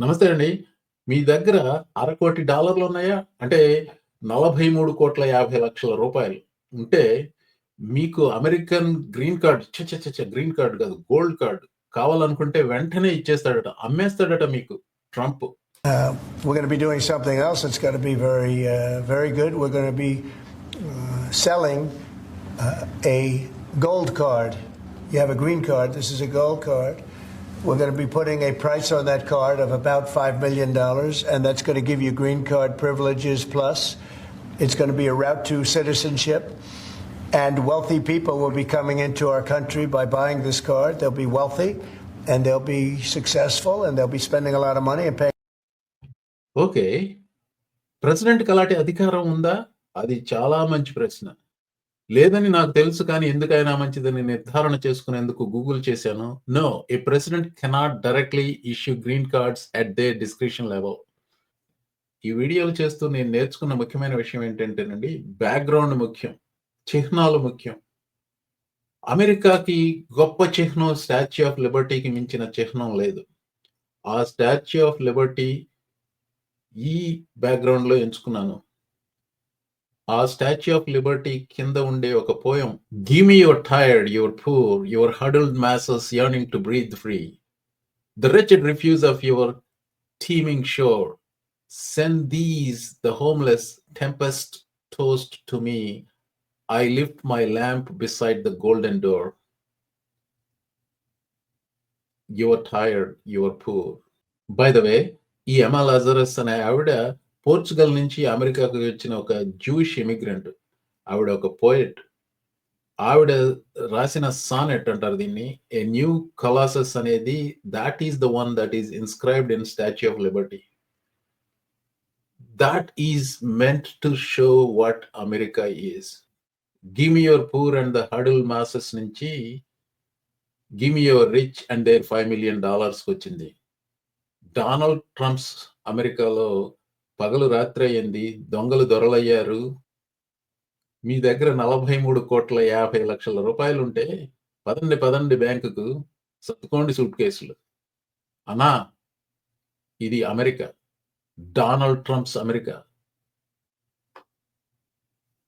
నమస్తే అండి. మీ దగ్గర $250,00,00,000 ఉన్నాయా? అంటే $43,50,00,000 ఉంటే, మీకు American green card green card కాదు. గోల్డ్ కార్డ్ కావాలనుకుంటే వెంటనే ఇచ్చేస్తాడట. అమ్మేస్తాడట మీకు Trump. We're going to be doing something else that's going to be very good. We're going to be selling a gold card. You have a green card. This is a gold card. We're going to be putting a price on that card of about $5 million, and that's going to give you green card privileges plus. It's going to be a route to citizenship, and wealthy people will be coming into our country by buying this card. They'll be wealthy, and they'll be successful, and they'll be spending a lot of money and paying. Okay. ప్రెసిడెంట్‌కి అలాంటి అధికారం ఉందా? అది చాలా మంచి ప్రశ్న. లేదని నాకు తెలుసు కానీ ఎందుకైనా మంచిదని నిర్ధారణ చేసుకునేందుకు గూగుల్ చేశాను. No, a president cannot directly issue green cards at their discretion level. ఈ వీడియోలు చేస్తూ నేను నేర్చుకున్న ముఖ్యమైన విషయం ఏంటంటేనండి, బ్యాక్‌గ్రౌండ్ ముఖ్యం. చిహ్నాలు ముఖ్యం. అమెరికాకి గొప్ప చిహ్నం స్టాచ్యూ ఆఫ్ లిబర్టీకి మించిన చిహ్నం లేదు. ఆ స్టాచ్యూ ఆఫ్ లిబర్టీ ఈ బ్యాక్‌గ్రౌండ్‌లో ఎంచుకున్నాను. ఆ స్టాచ్యూ ఆఫ్ లిబర్టీ కింద ఉండే ఒక poem, give me your tired, your poor, your huddled masses yearning to breathe free. The wretched refuse of your teeming shore. Send these, the homeless, tempest tossed to me. I lift my lamp beside the golden door. You are tired, you are poor. By the way, ఈ ఎమా Lazarus అనే ఆవిడ Portugal నుంచి అమెరికాకు వచ్చిన ఒక Jewish immigrant. ఆవిడ ఒక poet. ఆవిడ రాసిన సానెట్ అంటారు దీన్ని. ఏ న్యూ కొలాసస్ అనేది that is the one that is inscribed in Statue of Liberty. That is meant to show what America is. Give me your poor and the huddle masses నుంచి give me your rich and their $5 million వచ్చింది. Donald Trump's అమెరికాలో పగలు రాత్రి అయింది. దొంగలు దొరలయ్యారు. మీ దగ్గర $43,50,00,000 ఉంటే పదండి బ్యాంకుకు, సర్దుకోండి సూట్ కేసులు. అన్నా, ఇది అమెరికా. Donald Trump's America.